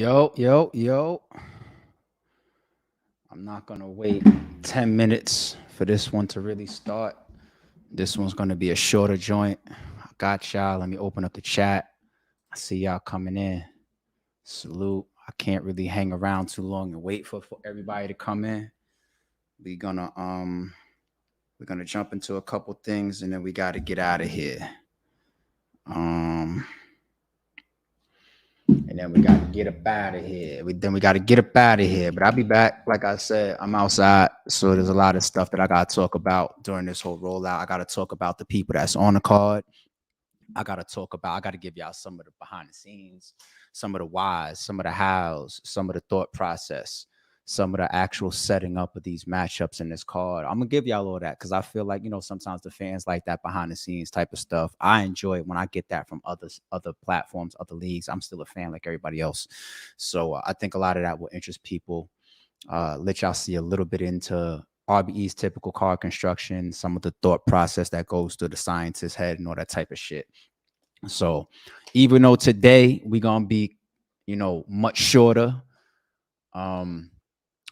Yo, yo, yo. I'm not going to wait 10 minutes for this one to really start. This one's going to be a shorter joint. I got y'all. Let me open up the chat. I see y'all coming in. Salute. I can't really hang around too long and wait for everybody to come in. We gonna um we're gonna jump into a couple things and then we gotta get out of here. Um and then we got to get up out of here. Then we got to get up out of here. But I'll be back. Like I said, I'm outside, so there's a lot of stuff that I got to talk about during this whole rollout. I got to talk about the people that's on the card. I got to give y'all some of the behind the scenes, some of the whys, some of the hows, some of the thought process, some of the actual setting up of these matchups in this card. I'm gonna give y'all all that because I feel like sometimes the fans like that behind the scenes type of stuff. I enjoy it when I get that from other platforms, other leagues. I'm still a fan like everybody else, so I think a lot of that will interest people. Let y'all see a little bit into RBE's typical card construction, some of the thought process that goes through the scientist's head and all that type of shit. So even though today we're gonna be, much shorter,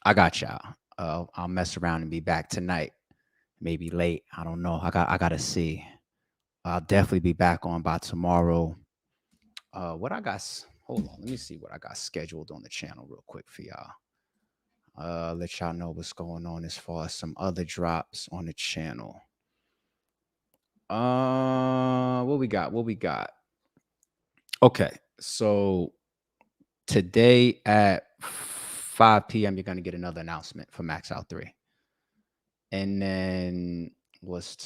I got y'all. I'll mess around and be back tonight, maybe late. I don't know. I gotta see. I'll definitely be back on by tomorrow. What I got? Hold on, let me see what I got scheduled on the channel real quick for y'all. Let y'all know what's going on as far as some other drops on the channel. What we got? What we got? Okay, so today at 5 p.m. you're gonna get another announcement for Max Out 3. And then what's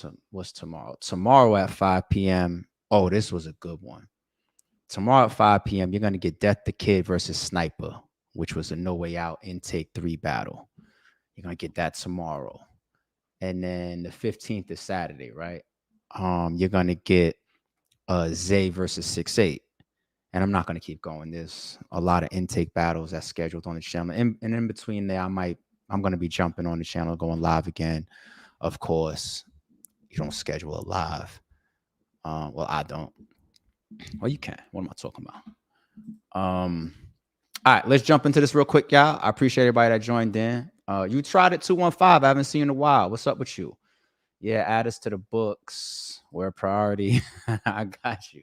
tomorrow? Tomorrow at 5 p.m. Oh, this was a good one. Tomorrow at 5 p.m. you're gonna get Death the Kid versus Sniper, which was a No Way Out Intake 3 battle. You're gonna get that tomorrow. And then the 15th is Saturday, right? You're gonna get Zay versus 6'8". And I'm not gonna keep going. There's a lot of intake battles that's scheduled on the channel. And in between there, I'm gonna be jumping on the channel, going live again. Of course, you don't schedule it live. Well, I don't. Well, you can. What am I talking about? All right, let's jump into this real quick, y'all. I appreciate everybody that joined in. You tried it 215. I haven't seen you in a while. What's up with you? Yeah, add us to the books. We're a priority. I got you.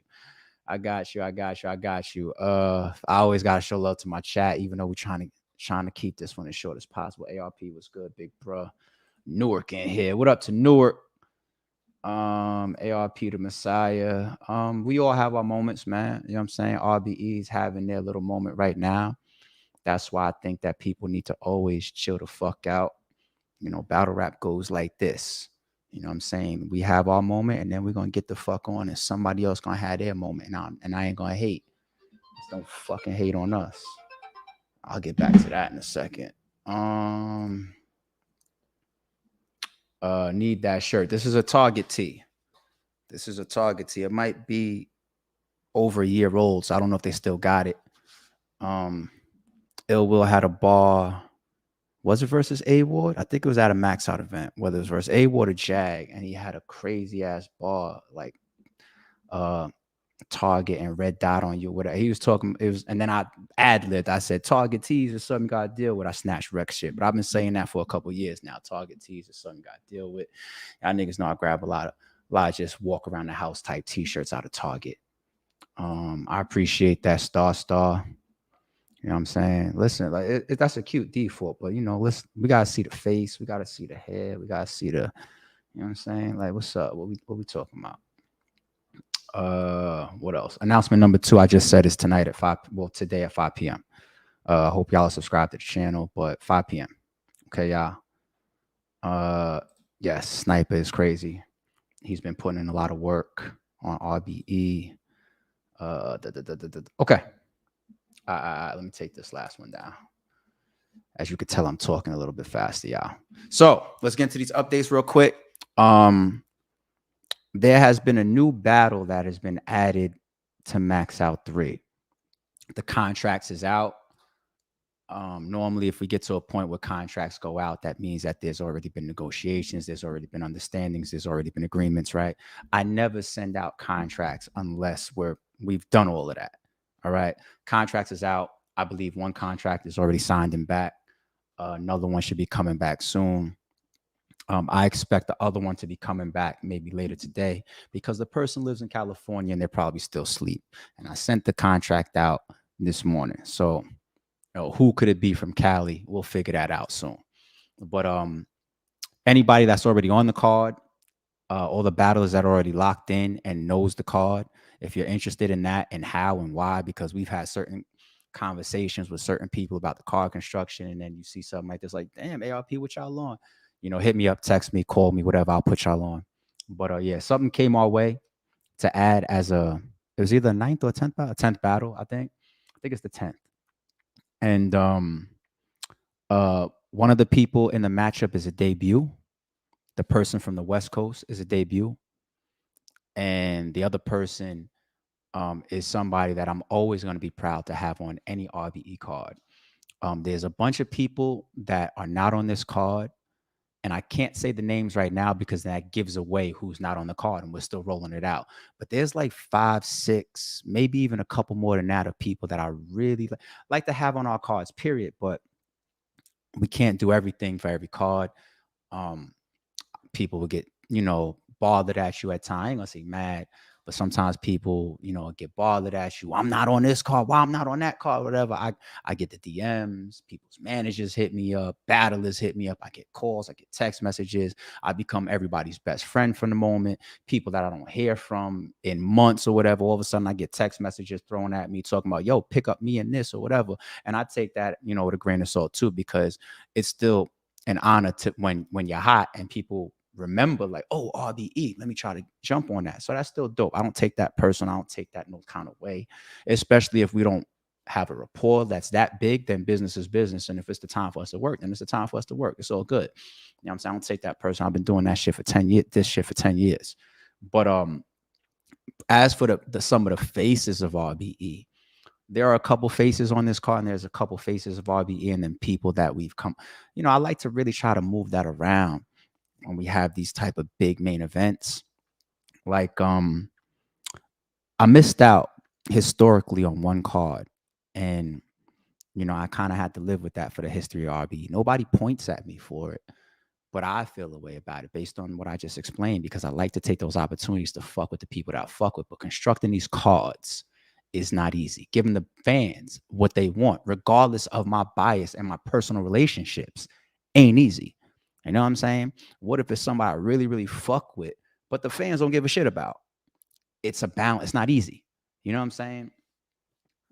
I got you. I got you. I got you. I always gotta show love to my chat, even though we're trying to keep this one as short as possible. ARP was good, big bro. Newark in here. What up to Newark? ARP the Messiah. We all have our moments, man. You know what I'm saying? RBE's having their little moment right now. That's why I think that people need to always chill the fuck out. Battle rap goes like this. You know what I'm saying? We have our moment and then we're gonna get the fuck on and somebody else gonna have their moment. And I ain't gonna hate. Just don't fucking hate on us. I'll get back to that in a second. Need that shirt. This is a Target tee. This is a Target tee. It might be over a year old, so I don't know if they still got it. Ill Will had a bar. Was it versus A Ward? I think it was at a Max Out event, whether it was versus A Ward or Jag, and he had a crazy ass bar, like Target and red dot on you. Whatever he was talking, it was, and then I ad-libbed. I said Target tees is something you gotta deal with. I snatched Rex shit, but I've been saying that for a couple years now. Target tees is something you gotta deal with. Y'all niggas know I grab a lot of just walk around the house type t-shirts out of Target. I appreciate that star. You know what I'm saying? Listen, like that's a cute default, but listen, we gotta see the face, we gotta see the hair, we gotta see the, you know what I'm saying? Like, what's up? What we talking about? What else? Announcement number 2, I just said is tonight at 5. Well, today at 5 p.m. Hope y'all are subscribed to the channel, but 5 p.m. Okay, y'all. Yes, Sniper is crazy. He's been putting in a lot of work on RBE. Okay. Let me take this last one down. As you can tell, I'm talking a little bit faster, y'all. So let's get into these updates real quick. There has been a new battle that has been added to Max Out 3. The contracts is out. Normally, if we get to a point where contracts go out, that means that there's already been negotiations, there's already been understandings, there's already been agreements, right? I never send out contracts unless we've done all of that. All right. Contracts is out. I believe one contract is already signed and back. Another one should be coming back soon. I expect the other one to be coming back maybe later today because the person lives in California and they're probably still asleep. And I sent the contract out this morning. So, who could it be from Cali? We'll figure that out soon. But anybody that's already on the card, all the battlers that are already locked in and knows the card, if you're interested in that and how and why, because we've had certain conversations with certain people about the card construction, and then you see something like this, like, damn, ARP, what y'all on? Hit me up, text me, call me, whatever. I'll put y'all on. But yeah, something came our way to add as it was either a ninth or a tenth battle, I think. I think it's the 10th. And one of the people in the matchup is a debut. The person from the West Coast is a debut. And the other person is somebody that I'm always going to be proud to have on any RBE card. There's a bunch of people that are not on this card, and I can't say the names right now because that gives away who's not on the card, and we're still rolling it out. But there's like 5, 6, maybe even a couple more than that of people that I really like to have on our cards, period. But we can't do everything for every card. Um, People will get, bothered at you at times. I ain't gonna say mad, but sometimes people, get bothered at you. I'm not on this card. Why I'm not on that card? Whatever. I get the DMs. People's managers hit me up. Battlers hit me up. I get calls. I get text messages. I become everybody's best friend from the moment. People that I don't hear from in months or whatever. All of a sudden, I get text messages thrown at me talking about, yo, pick up me in this or whatever. And I take that, with a grain of salt too, because it's still an honor to when you're hot and people remember, like, oh, RBE, let me try to jump on that. So that's still dope. I don't take that personal. I don't take that no kind of way, especially if we don't have a rapport that's that big. Then business is business, and if it's the time for us to work, then it's the time for us to work. It's all good. What I'm saying? I don't take that personal. I've been doing that shit for 10 years, this shit for 10 years. But as for the some of the faces of RBE, there are a couple faces on this card, and there's a couple faces of RBE, and then people that we've come. I like to really try to move that around when we have these type of big main events. Like I missed out historically on one card, and I kind of had to live with that for the history of RB. Nobody points at me for it, but I feel a way about it based on what I just explained, because I like to take those opportunities to fuck with the people that I fuck with. But constructing these cards is not easy. Giving the fans what they want, regardless of my bias and my personal relationships, ain't easy. You know what I'm saying? What if it's somebody I really, really fuck with, but the fans don't give a shit about? It's a balance. It's not easy. You know what I'm saying?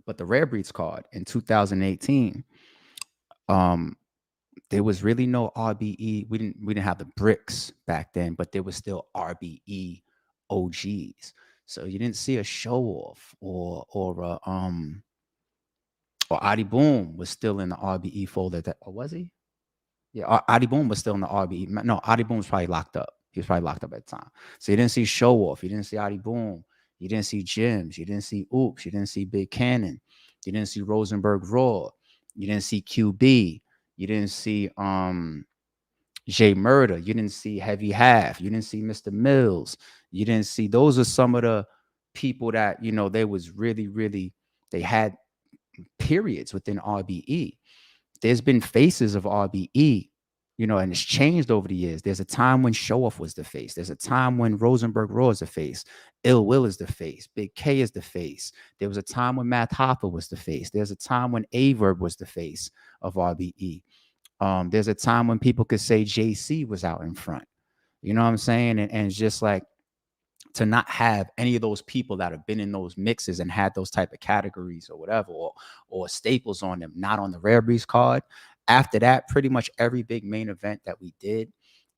But the Rare Breeds card in 2018, um, there was really no RBE. We didn't have the bricks back then, but there was still RBE OGs. So you didn't see a show off or Adi Boom was still in the RBE folder. Or was he? Yeah, Adi Boom was still in the RBE. No, Adi Boom was probably locked up. He was probably locked up at the time. So you didn't see Show Off. You didn't see Adi Boom. You didn't see Jims. You didn't see Oops. You didn't see Big Cannon. You didn't see Rosenberg Raw. You didn't see QB. You didn't see Jay Murder. You didn't see Heavy Half. You didn't see Mr. Mills. You didn't see. Those are some of the people that they was really, really. They had periods within RBE. There's been faces of RBE, and it's changed over the years. There's a time when Show Off was the face. There's a time when Rosenberg Raw is the face. Ill Will is the face. Big K is the face. There was a time when Matt Hopper was the face. There's a time when Averb was the face of RBE. There's a time when people could say JC was out in front. You know what I'm saying? And it's just like, to not have any of those people that have been in those mixes and had those type of categories or whatever, or staples on them, not on the Rare Breeds card. After that, pretty much every big main event that we did,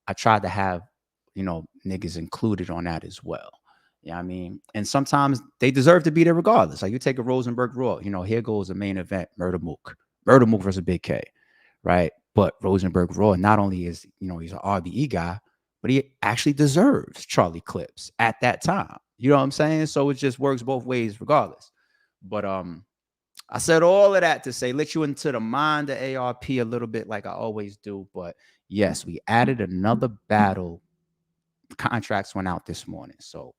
I tried to have, niggas included on that as well. You know what I mean? And sometimes they deserve to be there regardless. Like you take a Rosenberg Raw, here goes a main event, Murder Mook versus Big K, right? But Rosenberg Raw, not only is, he's an RBE guy, but he actually deserves Charlie Clips at that time. You know what I'm saying? So it just works both ways regardless. But I said all of that to say, let you into the mind of ARP a little bit like I always do. But yes, we added another battle. Contracts went out this morning. So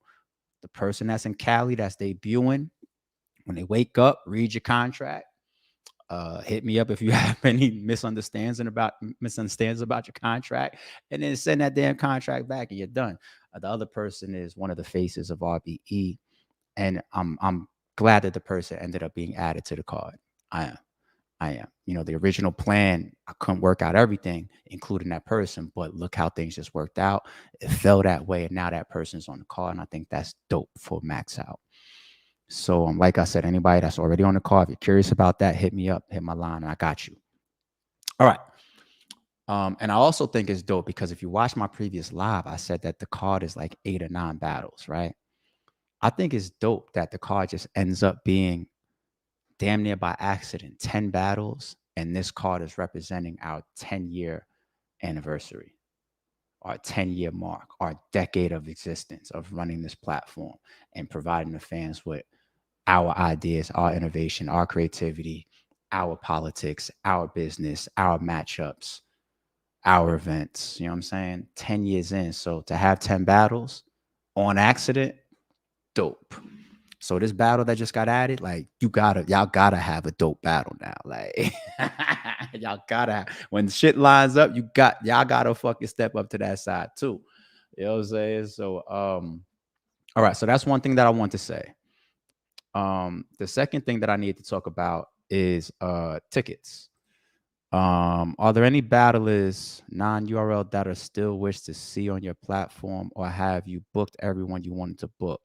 the person that's in Cali that's debuting, when they wake up, read your contract. Hit me up if you have any misunderstandings about your contract, and then send that damn contract back, and you're done. The other person is one of the faces of RBE, and I'm glad that the person ended up being added to the card. I am. I am. The original plan, I couldn't work out everything, including that person, but look how things just worked out. It fell that way, and now that person's on the card, and I think that's dope for Max Out. So, like I said, anybody that's already on the call, if you're curious about that, hit me up, hit my line, and I got you. All right. And I also think it's dope because if you watch my previous live, I said that the card is like 8 or 9 battles, right? I think it's dope that the card just ends up being damn near by accident 10 battles, and this card is representing our 10-year anniversary, our 10-year mark, our decade of existence of running this platform and providing the fans with our ideas, our innovation, our creativity, our politics, our business, our matchups, our events. You know what I'm saying? 10 years in. So to have 10 battles on accident, dope. So this battle that just got added, like y'all gotta have a dope battle now. Like y'all gotta have, when shit lines up, y'all gotta fucking step up to that side too. You know what I'm saying? So all right, so that's one thing that I want to say. The second thing that I need to talk about is tickets. Are there any battlers non-URL that are still wish to see on your platform, or have you booked everyone you wanted to book?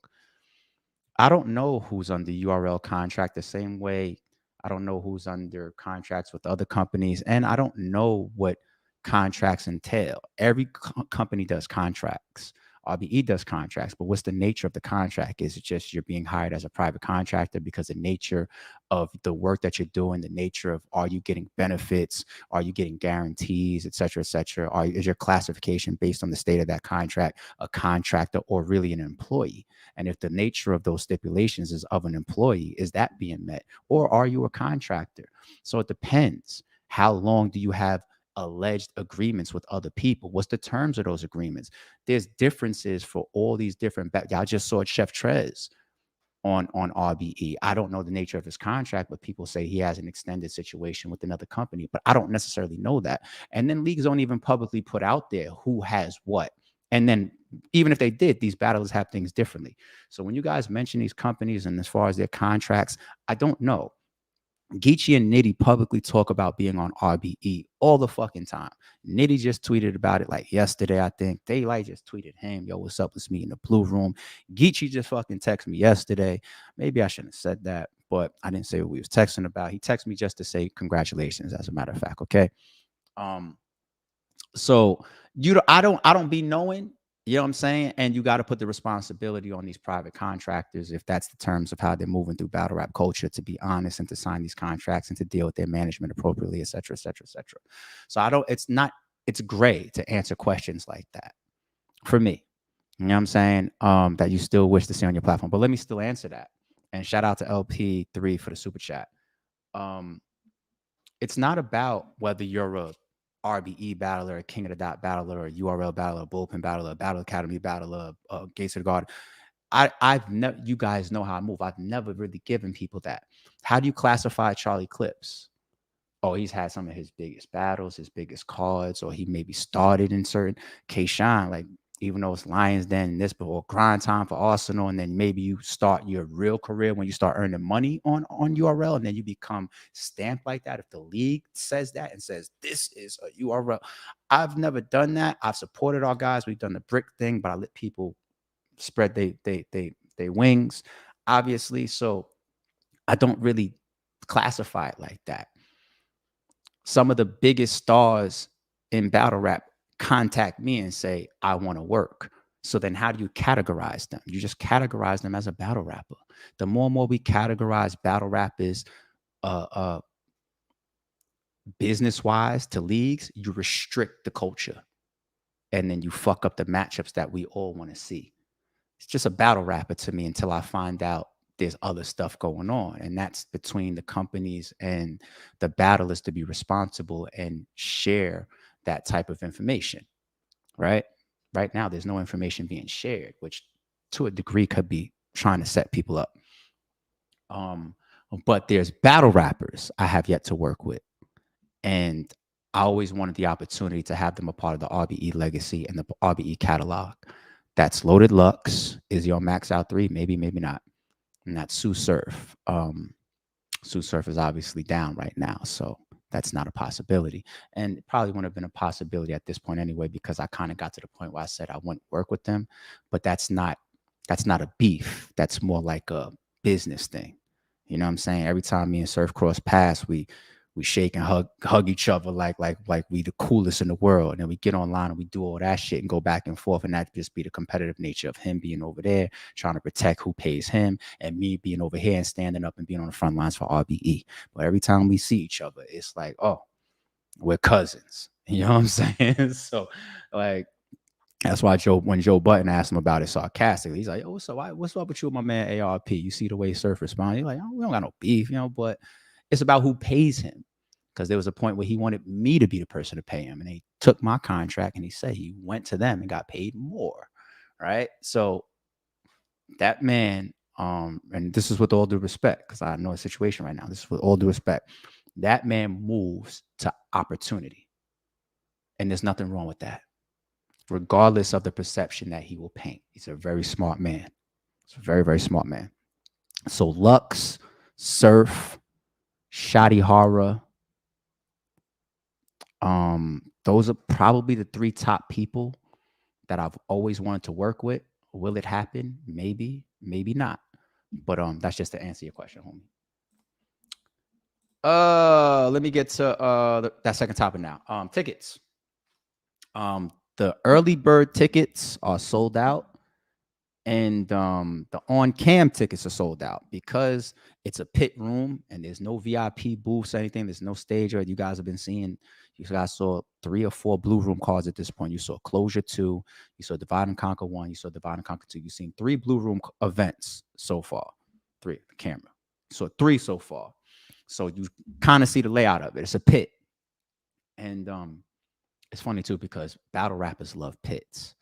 I don't know who's under URL contract the same way I don't know who's under contracts with other companies, and I don't know what contracts entail. Every company does contracts. RBE does contracts, but what's the nature of the contract? Is it just you're being hired as a private contractor because the nature of the work that you're doing, the nature of, are you getting benefits? Are you getting guarantees, et cetera, et cetera? Is your classification based on the state of that contract a contractor or really an employee? And if the nature of those stipulations is of an employee, is that being met? Or are you a contractor? So it depends. How long do you have alleged agreements with other people? What's the terms of those agreements? There's differences for all these different. Y'all just saw Chef Trez on RBE. I don't know the nature of his contract, but people say he has an extended situation with another company, but I don't necessarily know that. And then leagues don't even publicly put out there who has what. And then even if they did, these battles have things differently. So when you guys mention these companies and as far as their contracts, I don't know. Geechee and Nitty publicly talk about being on RBE all the fucking time. Nitty just tweeted about it like yesterday, I think. Daylight just tweeted him, yo, what's up? Let's meet in the blue room. Geechee just fucking texted me yesterday. Maybe I shouldn't have said that, but I didn't say what we was texting about. He texted me just to say congratulations, as a matter of fact, okay? So I don't be knowing, you know what I'm saying? And you got to put the responsibility on these private contractors, if that's the terms of how they're moving through battle rap culture, to be honest and to sign these contracts and to deal with their management appropriately, et cetera, et cetera, et cetera. So it's gray to answer questions like that for me. You know what I'm saying? That you still wish to see on your platform. But let me still answer that. And shout out to LP3 for the super chat. It's not about whether you're a RBE battler, a King of the Dot battler, a URL battler, a Bullpen battler, a Battle Academy battler, a Gates of the Garden. I've never, you guys know how I move. I've never really given people that. How do you classify Charlie Clips? Oh, he's had some of his biggest battles, his biggest cards, or he maybe started in certain. K-Shine, like, even though it's Lions Den and this, or grind time for Arsenal, and then maybe you start your real career when you start earning money on URL, and then you become stamped like that. If the league says that and says this is a URL, I've never done that. I've supported our guys. We've done the brick thing, but I let people spread they wings, obviously. So I don't really classify it like that. Some of the biggest stars in battle rap contact me and say, I want to work. So then how do you categorize them? You just categorize them as a battle rapper. The more and more we categorize battle rappers business-wise to leagues, you restrict the culture. And then you fuck up the matchups that we all want to see. It's just a battle rapper to me until I find out there's other stuff going on. And that's between the companies and the battlers to be responsible and share that type of information, right? Right now, there's no information being shared, which to a degree could be trying to set people up. But there's battle rappers I have yet to work with. And I always wanted the opportunity to have them a part of the RBE legacy and the RBE catalog. That's Loaded Lux. Is he on Max Out 3? Maybe, maybe not. And that's Sue Surf. Sue Surf is obviously down right now, so that's not a possibility. And it probably wouldn't have been a possibility at this point anyway, because I kind of got to the point where I said I wouldn't work with them. But that's not a beef. That's more like a business thing. You know what I'm saying? Every time me and Surf cross paths, we shake and hug each other like we the coolest in the world. And then we get online and we do all that shit and go back and forth. And that just be the competitive nature of him being over there, trying to protect who pays him, and me being over here and standing up and being on the front lines for RBE. But every time we see each other, it's like, oh, we're cousins. You know what I'm saying? So like that's why when Joe Button asked him about it sarcastically, he's like, "Oh, so what's up with you, my man ARP? You see the way Surf responded? He's like, oh, we don't got no beef, but it's about who pays him." Because there was a point where he wanted me to be the person to pay him, and he took my contract and he said he went to them and got paid more, right? So that man, and this is with all due respect, because I know a situation right now. This is with all due respect. That man moves to opportunity, and there's nothing wrong with that, regardless of the perception that he will paint. He's a very smart man. He's a very, very smart man. So Lux, Surf, Shoddy Horror, those are probably the three top people that I've always wanted to work with. Will it happen? Maybe, maybe not. But that's just to answer your question, homie. Let me get to that second topic now. Tickets. The early bird tickets are sold out, and the on cam tickets are sold out because it's a pit room and there's no VIP booths or anything. There's no stage. Or you guys have been seeing. You guys saw 3 or 4 blue room cards at this point. You saw Closure 2, you saw Divide and Conquer 1, you saw Divide and Conquer 2. You've seen 3 blue room events so far. 3 the camera. So 3 so far. So you kind of see the layout of it. It's a pit. And it's funny too because battle rappers love pits.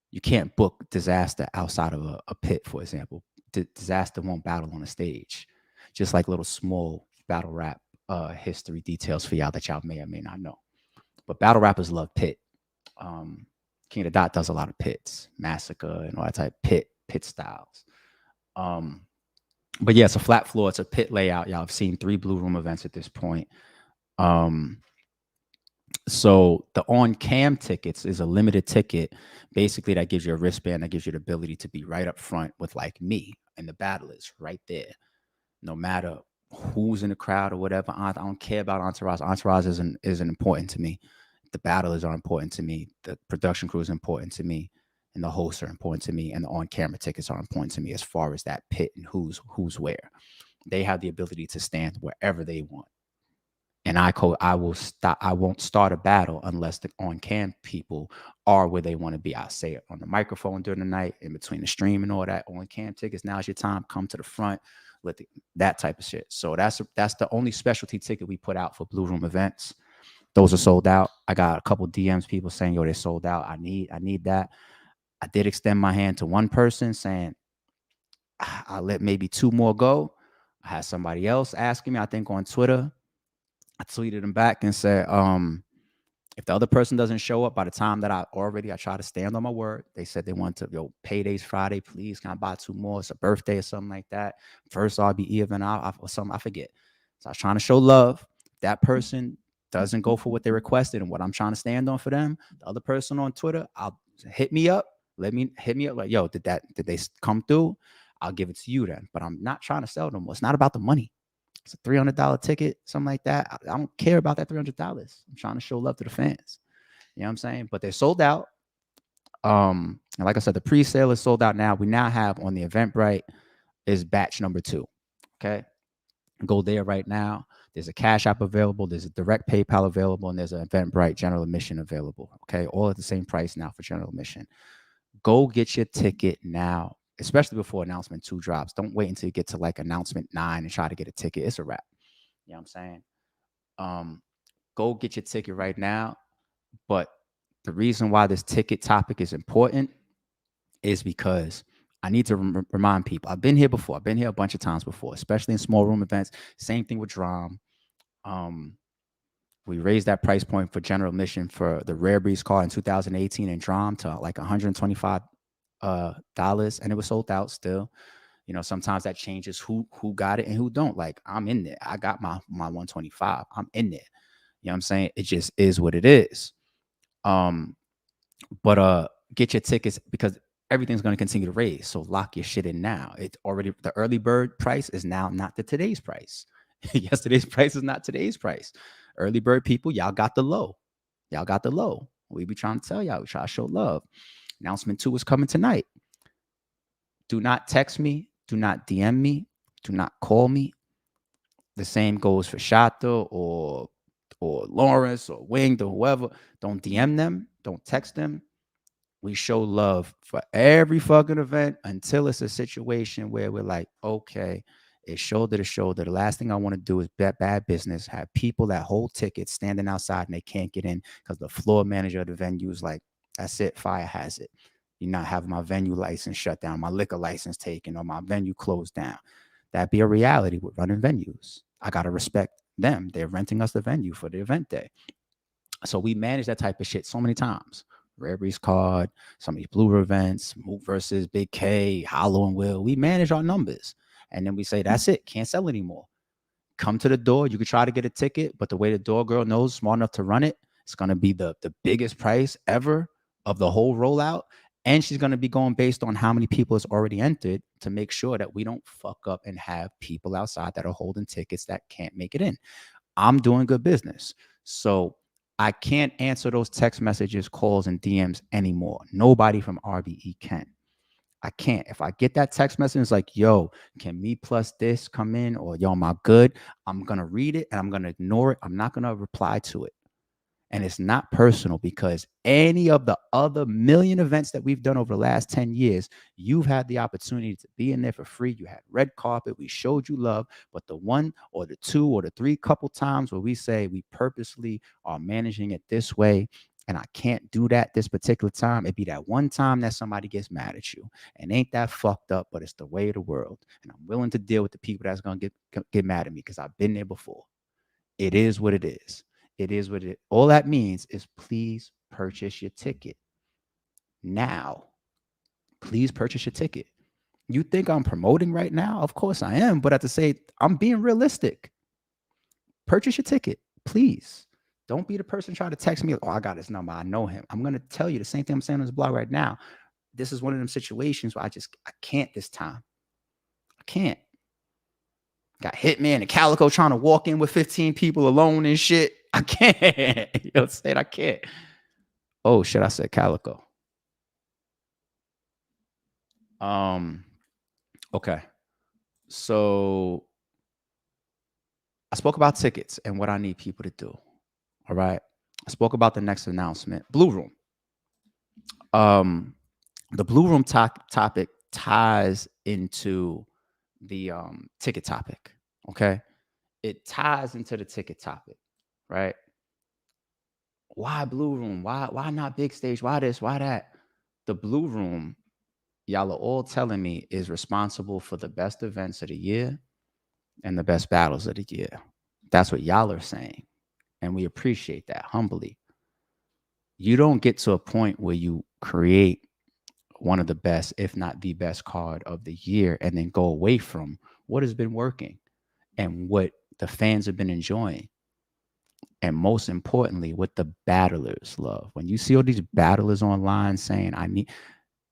You can't book Disaster outside of a pit, for example. Disaster won't battle on a stage. Just like little small battle rap history details for y'all that y'all may or may not know. But battle rappers love pit. King of the Dot does a lot of pits, Massacre and all that type pit styles. But yeah, it's a flat floor. It's a pit layout. Y'all have seen 3 blue room events at this point. So the on cam tickets is a limited ticket. Basically, that gives you a wristband that gives you the ability to be right up front with like me and the battlers right there. No matter who's in the crowd or whatever, I don't care about entourage. Entourage isn't important to me. The battlers are important to me. The production crew is important to me, and the hosts are important to me, and the on camera tickets are important to me as far as that pit and who's where. They have the ability to stand wherever they want. And I won't start a battle unless the on cam people are where they want to be. I'll say it on the microphone during the night, in between the stream and all that. On cam tickets, now's your time. Come to the front, that type of shit. So that's the only specialty ticket we put out for Blue Room events. Those are sold out. I got a couple DMs, people saying, "Yo, they're sold out. I need that." I did extend my hand to one person saying, "I'll let maybe 2 more go." I had somebody else asking me, I think on Twitter. I tweeted him back and said, if the other person doesn't show up by the time that I try to stand on my word. They said they want to, payday's Friday, please, can I buy 2 more? It's a birthday or something like that. First RBE event or something, I forget. So I was trying to show love. That person doesn't go for what they requested and what I'm trying to stand on for them. The other person on Twitter, I'll hit me up. Hit me up like, yo, did they come through? I'll give it to you then. But I'm not trying to sell them. It's not about the money. It's a $300 ticket, something like that. I don't care about that $300. I'm trying to show love to the fans. You know what I'm saying? But they're sold out. And like I said, the pre-sale is sold out now. We now have on the Eventbrite is batch number 2. Okay. Go there right now. There's a Cash App available. There's a direct PayPal available. And there's an Eventbrite general admission available. Okay. All at the same price now for general admission. Go get your ticket now, especially before announcement 2 drops. Don't wait until you get to like announcement 9 and try to get a ticket. It's a wrap. You know what I'm saying? Go get your ticket right now. But the reason why this ticket topic is important is because I need to remind people. I've been here before. I've been here a bunch of times before, especially in small room events. Same thing with Drum. We raised that price point for general admission for the Rare Breeds car in 2018 in Drum to like $125 dollars, and it was sold out still. You know, sometimes that changes who got it and who don't. Like, I'm in there. I got my 125. I'm in there. You know what I'm saying? It just is what it is. But get your tickets because everything's going to continue to raise. So lock your shit in now. It's already, the early bird price is now not the today's price. Yesterday's price is not today's price. Early bird people, y'all got the low. Y'all got the low. We be trying to tell y'all. We try to show love. Announcement 2 is coming tonight. Do not text me. Do not DM me. Do not call me. The same goes for Shato or Lawrence or Winged or whoever. Don't DM them. Don't text them. We show love for every fucking event until it's a situation where we're like, okay, it's shoulder to shoulder. The last thing I want to do is bet bad business, have people that hold tickets standing outside and they can't get in because the floor manager of the venue is like, that's it, fire has it. You're not having my venue license shut down, my liquor license taken, or my venue closed down. That'd be a reality with running venues. I got to respect them. They're renting us the venue for the event day. So we manage that type of shit so many times. Rare Breeds card, some of these Blue events, Moot versus Big K, Hollow and Will. We manage our numbers. And then we say, that's it. Can't sell anymore. Come to the door. You could try to get a ticket, but the way the door girl knows smart enough to run it, it's going to be the biggest price ever of the whole rollout. And she's going to be going based on how many people has already entered to make sure that we don't fuck up and have people outside that are holding tickets that can't make it in. I'm doing good business. So I can't answer those text messages, calls, and DMs anymore. Nobody from RBE can. I can't. If I get that text message, it's like, yo, can me plus this come in? Or yo, am I good? I'm going to read it and I'm going to ignore it. I'm not going to reply to it. And it's not personal because any of the other million events that we've done over the last 10 years, you've had the opportunity to be in there for free. You had red carpet. We showed you love. But the one or the two or the three couple times where we say we purposely are managing it this way, and I can't do that this particular time, it'd be that one time that somebody gets mad at you. And ain't that fucked up, but it's the way of the world. And I'm willing to deal with the people that's going to get mad at me because I've been there before. It is what it is. It is what it. All that means is please purchase your ticket now. Please purchase your ticket. You think I'm promoting right now? Of course I am, but at the same, I'm being realistic. Purchase your ticket, please. Don't be the person trying to text me. Oh, I got his number. I know him. I'm gonna tell you the same thing I'm saying on this blog right now. This is one of them situations where I can't this time. I can't. Got Hitman and Calico trying to walk in with 15 people alone and shit. I can't. You know what I'm saying? I can't. Oh shit, I said Calico. Okay. So I spoke about tickets and what I need people to do. All right. I spoke about the next announcement. Blue Room. The Blue Room topic ties into the ticket topic. Okay. It ties into the ticket topic, right? Why Blue Room? Why not big stage? Why this? Why that? The Blue Room, y'all are all telling me, is responsible for the best events of the year and the best battles of the year. That's what y'all are saying. And we appreciate that humbly. You don't get to a point where you create one of the best, if not the best card of the year, and then go away from what has been working and what the fans have been enjoying. And most importantly, what the battlers love. When you see all these battlers online saying, I need,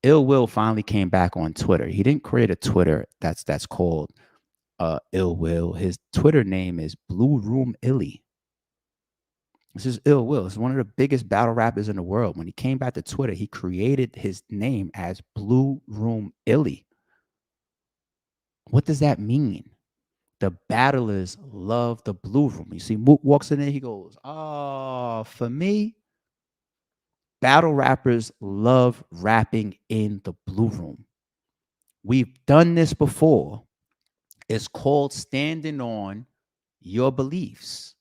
Ill Will finally came back on Twitter. He didn't create a Twitter that's called Ill Will. His Twitter name is Blue Room Illy. This is Ill Will. It's one of the biggest battle rappers in the world. When he came back to Twitter, he created his name as Blue Room Illy. What does that mean? The battlers love the Blue Room. You see, Mook walks in there, he goes, oh, for me, battle rappers love rapping in the Blue Room. We've done this before. It's called standing on your beliefs.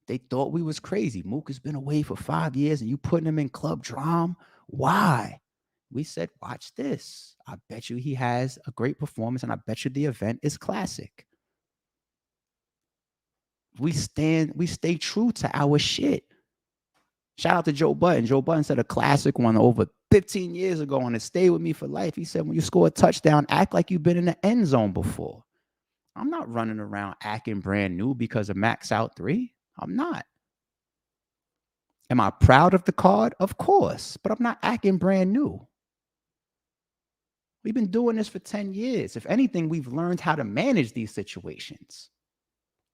They thought we was crazy. Mook has been away for 5 years and you putting him in Club Drum. Why? We said, watch this. I bet you he has a great performance, and I bet you the event is classic. We stay true to our shit. Shout out to Joe Budden. Joe Budden said a classic one over 15 years ago, and it stayed with me for life. He said, when you score a touchdown, act like you've been in the end zone before. I'm not running around acting brand new because of Max Out 3. I'm not. Am I proud of the card? Of course, but I'm not acting brand new. We've been doing this for 10 years. If anything, we've learned how to manage these situations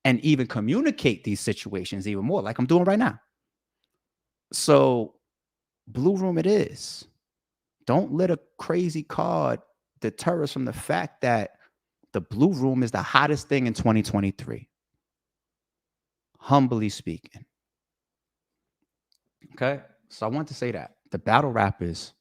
and even communicate these situations even more, like I'm doing right now. So, Blue Room it is. Don't let a crazy card deter us from the fact that the Blue Room is the hottest thing in 2023. Humbly speaking. Okay. So I want to say that the battle rappers,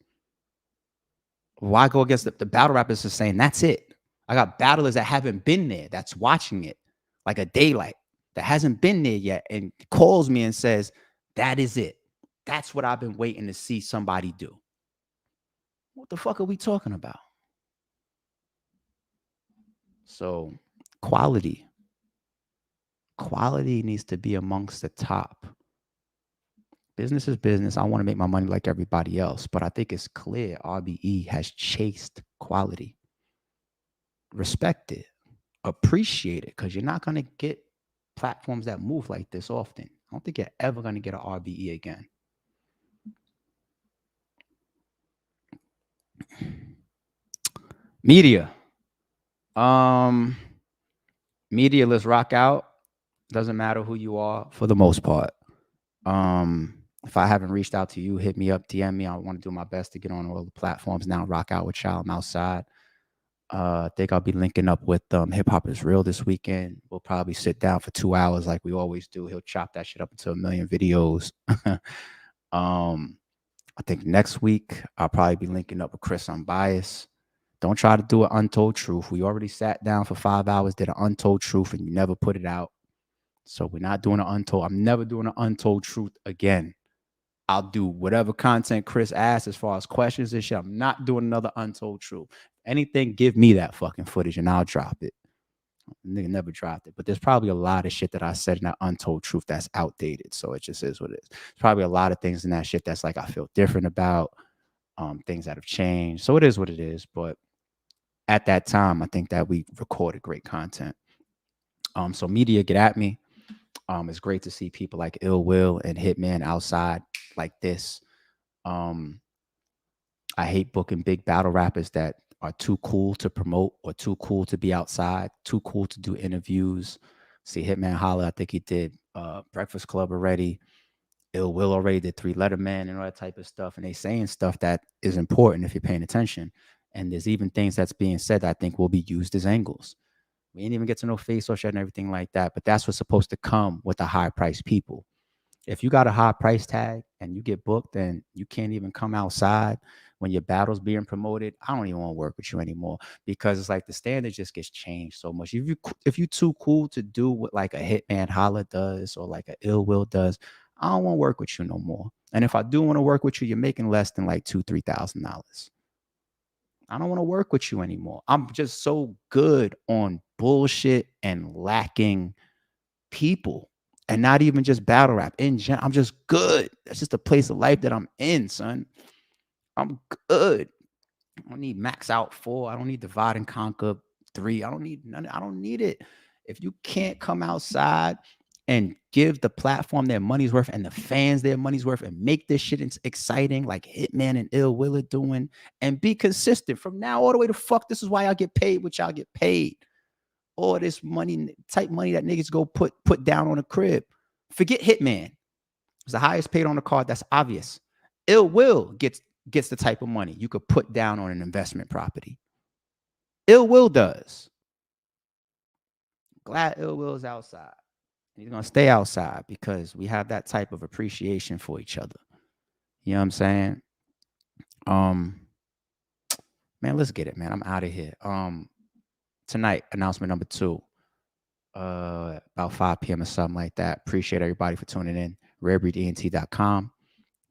why go against the battle rappers is saying that's it. I got battlers that haven't been there, that's watching it like a daylight, that hasn't been there yet, and calls me and says, that is it. That's what I've been waiting to see somebody do. What the fuck are we talking about? So quality needs to be amongst the top. Business is business. I want to make my money like everybody else, but I think it's clear RBE has chased quality. Respect it, appreciate it, because you're not going to get platforms that move like this often. I don't think you're ever going to get an RBE again. Media. Media, let's rock out. Doesn't matter who you are for the most part. If I haven't reached out to you, hit me up, DM me. I want to do my best to get on all the platforms now. Rock out with y'all. I'm outside. I think I'll be linking up with Hip Hop Is Real this weekend. We'll probably sit down for 2 hours like we always do. He'll chop that shit up into 1 million videos. I think next week I'll probably be linking up with Chris Unbiased. Don't try to do an untold truth. We already sat down for 5 hours, did an untold truth, and you never put it out. So we're not doing an untold. I'm never doing an untold truth again. I'll do whatever content Chris asks as far as questions and shit. I'm not doing another untold truth. Anything, give me that fucking footage and I'll drop it. Nigga never dropped it. But there's probably a lot of shit that I said in that untold truth that's outdated. So it just is what it is. There's probably a lot of things in that shit that's like I feel different about, things that have changed. So it is what it is. But at that time, I think that we recorded great content. So media, get at me. It's great to see people like Ill Will and Hitman outside like this. I hate booking big battle rappers that are too cool to promote or too cool to be outside, too cool to do interviews. See Hitman Holla, I think he did Breakfast Club already. Ill Will already did 3 Letter Man and all that type of stuff. And they saying stuff that is important if you're paying attention. And there's even things that's being said that I think will be used as angles. We ain't even get to know face or shit and everything like that. But that's what's supposed to come with the high price people. If you got a high price tag and you get booked and you can't even come outside when your battle's being promoted, I don't even want to work with you anymore, because it's like the standard just gets changed so much. If you too cool to do what like a Hitman Holla does or like a Ill Will does, I don't want to work with you no more. And if I do want to work with you, you're making less than like $2,000-$3,000. I don't want to work with you anymore. I'm just so good on bullshit and lacking people, and not even just battle rap in general. I'm just good. That's just the place of life that I'm in, son. I'm good. I don't need Max Out 4. I don't need Divide and Conquer 3. I don't need none. I don't need it. If you can't come outside and give the platform their money's worth and the fans their money's worth and make this shit exciting like Hitman and Ill Will are doing, and be consistent from now all the way to fuck, this is why y'all get paid what y'all get paid. All this money, type money that niggas go put down on a crib. Forget Hitman. It's the highest paid on the card. That's obvious. Ill Will gets the type of money you could put down on an investment property. Ill Will does. Glad Ill Will is outside. He's going to stay outside because we have that type of appreciation for each other. You know what I'm saying? Man, let's get it, man. I'm out of here. Tonight, announcement number 2, about 5 p.m. or something like that. Appreciate everybody for tuning in. RareBreedEnt.com.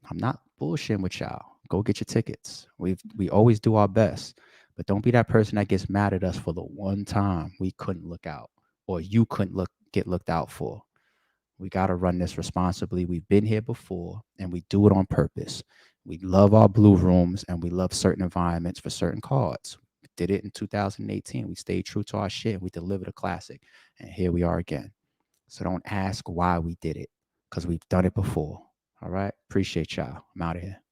I'm not bullshitting with y'all. go get your tickets. We always do our best, but don't be that person that gets mad at us for the one time we couldn't look out or you couldn't get looked out for. We got to run this responsibly. We've been here before and we do it on purpose. We love our blue rooms and we love certain environments for certain cards. We did it in 2018. We stayed true to our shit. We delivered a classic. And here we are again. So don't ask why we did it because we've done it before. All right. Appreciate y'all. I'm out of here.